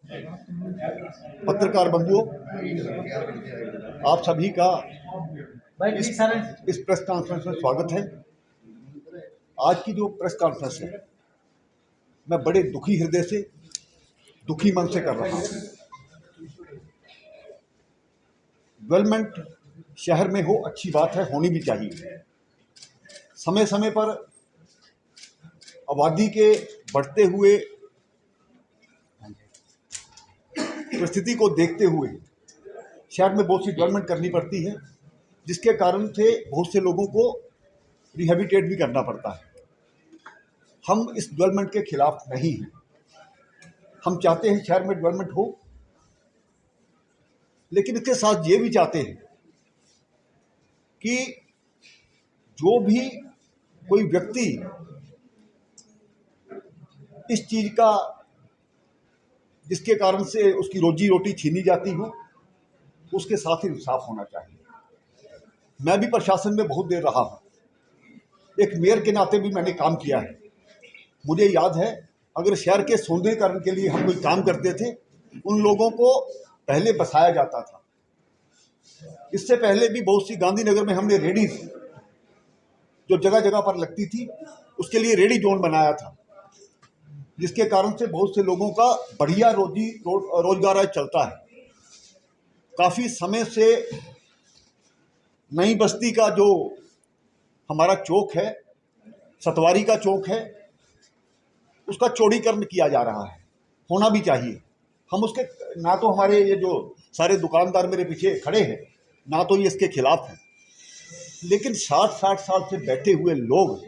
पत्रकार बंधुओं, आप सभी का इस प्रेस कॉन्फ्रेंस में स्वागत है। आज की जो प्रेस कॉन्फ्रेंस है, मैं बड़े दुखी हृदय से, दुखी मन से कर रहा हूँ। डेवलपमेंट शहर में हो, अच्छी बात है, होनी भी चाहिए। समय समय पर आबादी के बढ़ते हुए परिस्थिति को देखते हुए शहर में बहुत सी डेवलपमेंट करनी पड़ती है, जिसके कारण से बहुत से लोगों को रिहेबिटेट भी करना पड़ता है। हम इस डेवलपमेंट के खिलाफ नहीं हैं। हम चाहते हैं शहर में डेवलपमेंट हो, लेकिन इसके साथ ये भी चाहते हैं कि जो भी कोई व्यक्ति इस चीज़ का, जिसके कारण से उसकी रोजी रोटी छीनी जाती हो, उसके साथ ही इंसाफ होना चाहिए। मैं भी प्रशासन में बहुत देर रहा हूँ, एक मेयर के नाते भी मैंने काम किया है। मुझे याद है, अगर शहर के सौंदर्यीकरण के लिए हम कोई काम करते थे, उन लोगों को पहले बसाया जाता था। इससे पहले भी बहुत सी गांधीनगर में हमने रेडी जो जगह जगह पर लगती थी, उसके लिए रेडी जोन बनाया था, जिसके कारण से बहुत से लोगों का बढ़िया रोजगार चलता है। काफ़ी समय से नई बस्ती का जो हमारा चौक है, सतवारी का चौक है, उसका चौड़ीकरण किया जा रहा है, होना भी चाहिए। हम उसके, ना तो हमारे ये जो सारे दुकानदार मेरे पीछे खड़े हैं, ना तो ये इसके खिलाफ हैं, लेकिन 60-60 साल से बैठे हुए लोग,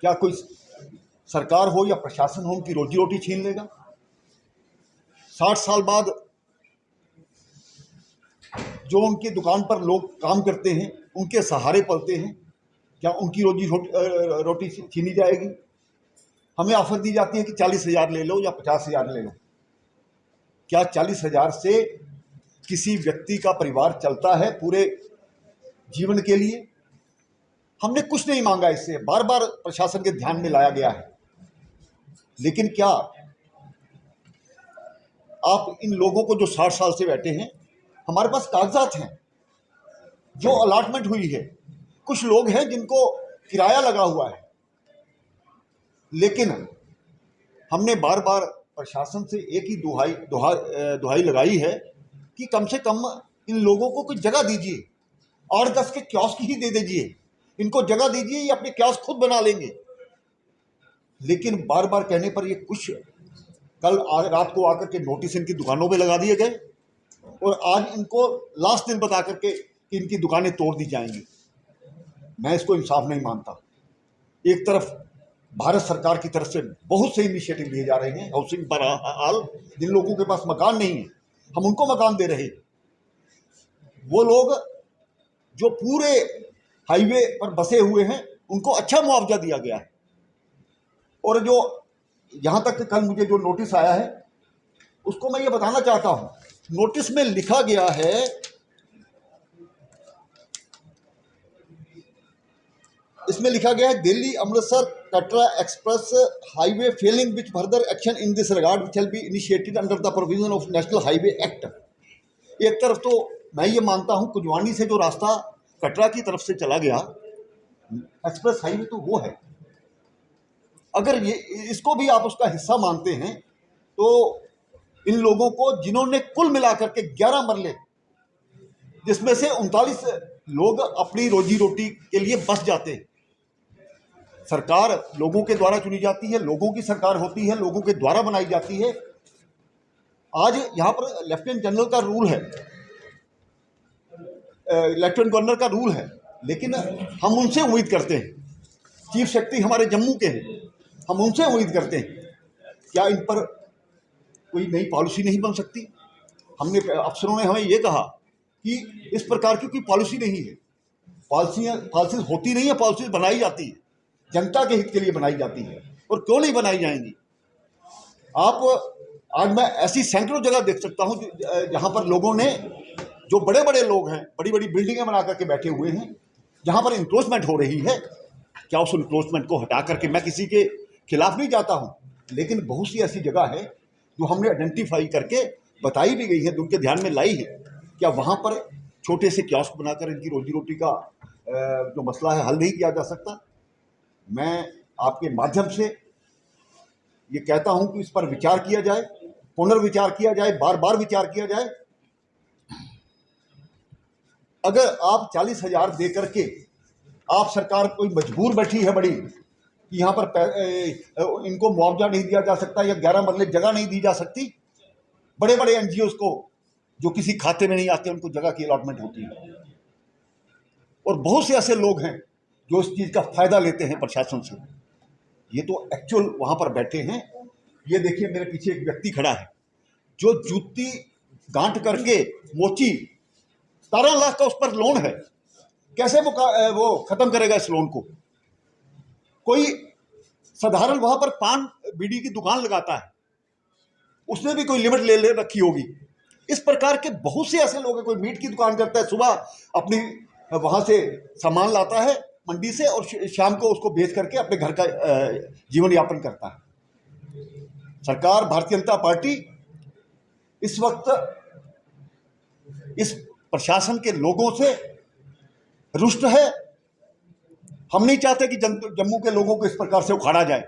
क्या कोई सरकार हो या प्रशासन हो उनकी रोजी रोटी छीन लेगा? 60 साल बाद जो उनकी दुकान पर लोग काम करते हैं, उनके सहारे पलते हैं, क्या उनकी रोटी छीनी जाएगी? हमें ऑफर दी जाती है कि 40,000 ले लो या 50,000 ले लो। क्या 40,000 से किसी व्यक्ति का परिवार चलता है पूरे जीवन के लिए? हमने कुछ नहीं मांगा, इससे बार बार प्रशासन के ध्यान में लाया गया है, लेकिन क्या आप इन लोगों को जो 60 साल से बैठे हैं, हमारे पास कागजात हैं, जो अलॉटमेंट हुई है। कुछ लोग हैं जिनको किराया लगा हुआ है, लेकिन हमने बार बार प्रशासन से एक ही दुहाई लगाई है कि कम से कम इन लोगों को कुछ जगह दीजिए, 8-10 के कियोस्क ही दे दीजिए, इनको जगह दीजिए, ये अपने कियोस्क खुद बना लेंगे। लेकिन बार बार कहने पर ये कुछ, कल रात को आकर के नोटिस इनकी दुकानों पे लगा दिए गए, और आज इनको लास्ट दिन बता करके कि इनकी दुकानें तोड़ दी जाएंगी। मैं इसको इंसाफ नहीं मानता। एक तरफ भारत सरकार की तरफ से बहुत से इनिशिएटिव लिए जा रहे हैं हाउसिंग पर हाल, जिन लोगों के पास मकान नहीं है, हम उनको मकान दे रहे हैं। वो लोग जो पूरे हाईवे पर बसे हुए हैं, उनको अच्छा मुआवजा दिया गया है। और जो यहाँ तक कल मुझे जो नोटिस आया है, उसको मैं ये बताना चाहता हूँ। नोटिस में लिखा गया है, इसमें लिखा गया है, Delhi Amritsar Katra express highway Fehling which further action in this regard which will be initiated under the provision of national highway act. एक तरफ तो मैं ये मानता हूँ, कुजवानी से जो रास्ता कटरा की तरफ से चला गया एक्सप्रेस हाईवे, तो वो है। अगर ये इसको भी आप उसका हिस्सा मानते हैं, तो इन लोगों को, जिन्होंने कुल मिलाकर के 11 मरले, जिसमें से 39 लोग अपनी रोजी रोटी के लिए बस जाते हैं। सरकार लोगों के द्वारा चुनी जाती है, लोगों की सरकार होती है, लोगों के द्वारा बनाई जाती है। आज यहाँ पर लेफ्टिनेंट जनरल का रूल है, लेफ्टिनेंट गवर्नर का रूल है, लेकिन हम उनसे उम्मीद करते हैं, चीफ सेक्रेटरी हमारे जम्मू के हैं, हम उनसे उम्मीद करते हैं, क्या इन पर कोई नई पॉलिसी नहीं बन सकती? हमने, अफसरों ने हमें ये कहा कि इस प्रकार की कोई पॉलिसी नहीं है। पॉलिसीज होती नहीं है, पॉलिसीज बनाई जाती है, जनता के हित के लिए बनाई जाती है, और क्यों नहीं बनाई जाएंगी? आज मैं ऐसी सैकड़ों जगह देख सकता हूं जहां पर लोगों ने, जो बड़े बड़े लोग हैं, बड़ी बड़ी बिल्डिंगें बना करके बैठे हुए हैं, जहां पर इंक्रोचमेंट हो रही है। क्या उस इंक्रोचमेंट को हटा करके, मैं किसी के खिलाफ नहीं जाता हूं, लेकिन बहुत सी ऐसी जगह है जो हमने आइडेंटिफाई करके बताई भी गई है, उनके ध्यान में लाई है, क्या वहाँ पर छोटे से कियोस्क बनाकर इनकी रोजी रोटी का जो मसला है हल नहीं किया जा सकता? मैं आपके माध्यम से ये कहता हूं कि इस पर विचार किया जाए, पुनर्विचार किया जाए, बार बार विचार किया जाए। अगर आप 40,000 दे करके आप सरकार कोई मजबूर बैठी है बड़ी कि यहाँ पर इनको मुआवजा नहीं दिया जा सकता या 11 मरले जगह नहीं दी जा सकती, बड़े बड़े एनजीओ को जो किसी खाते में नहीं आते उनको जगह की अलॉटमेंट होती है, और बहुत से ऐसे लोग हैं जो इस चीज़ का फायदा लेते हैं प्रशासन से। ये तो एक्चुअल वहाँ पर बैठे हैं। ये देखिए मेरे पीछे एक व्यक्ति खड़ा है जो जूती गांठ करके मोची 17 लाख का उस पर लोन है, कैसे वो खत्म करेगा इस लोन को? कोई साधारण वहां पर पान बीड़ी की दुकान लगाता है, उसने भी कोई लिमिट ले रखी होगी। इस प्रकार के बहुत से ऐसे लोग हैं, कोई मीट की दुकान करता है, सुबह अपनी वहां से सामान लाता है मंडी से और शाम को उसको बेच करके अपने घर का जीवन यापन करता है। सरकार भारतीय जनता पार्टी इस वक्त इस प्रशासन के लोगों से रुष्ट है। हम नहीं चाहते कि जम्मू के लोगों को इस प्रकार से उखाड़ा जाए।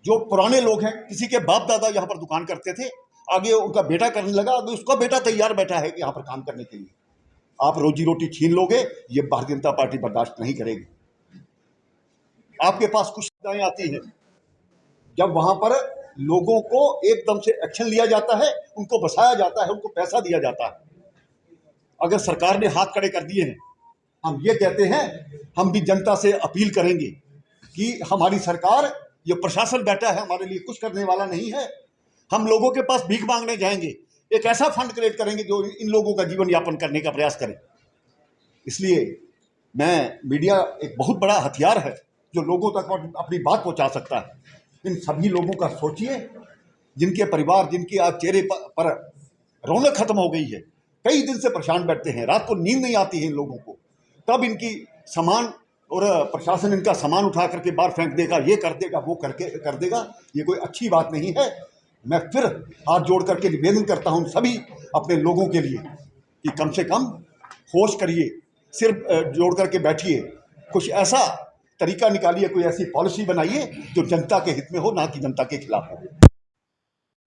जो पुराने लोग हैं, किसी के बाप दादा यहाँ पर दुकान करते थे, आगे उनका बेटा करने लगा, अभी उसका बेटा तैयार बैठा है कि यहाँ पर काम करने के लिए। आप रोजी रोटी छीन लोगे, ये भारतीय जनता पार्टी बर्दाश्त नहीं करेगी। आपके पास कुछ सुविधाएं आती हैं, जब वहां पर लोगों को एकदम से एक्शन लिया जाता है, उनको बसाया जाता है, उनको पैसा दिया जाता है। अगर सरकार ने हाथ खड़े कर दिए हैं, हम ये कहते हैं, हम भी जनता से अपील करेंगे कि हमारी सरकार, ये प्रशासन बैठा है, हमारे लिए कुछ करने वाला नहीं है। हम लोगों के पास भीख मांगने जाएंगे, एक ऐसा फंड क्रिएट करेंगे जो इन लोगों का जीवन यापन करने का प्रयास करे। इसलिए मीडिया एक बहुत बड़ा हथियार है जो लोगों तक अपनी बात पहुंचा सकता है। इन सभी लोगों का सोचिए, जिनके परिवार, जिनके आज चेहरे पर रौनक खत्म हो गई है, कई दिन से परेशान बैठते हैं, रात को नींद नहीं आती है इन लोगों को। तब इनकी सामान और प्रशासन इनका सामान उठा करके बाहर फेंक देगा, ये कर देगा, वो कर देगा। ये कोई अच्छी बात नहीं है। मैं फिर हाथ जोड़ करके निवेदन करता हूं सभी अपने लोगों के लिए कि कम से कम होश करिए, सिर्फ जोड़ करके बैठिए, कुछ ऐसा तरीका निकालिए, कोई ऐसी पॉलिसी बनाइए जो जनता के हित में हो, ना कि जनता के खिलाफ हो।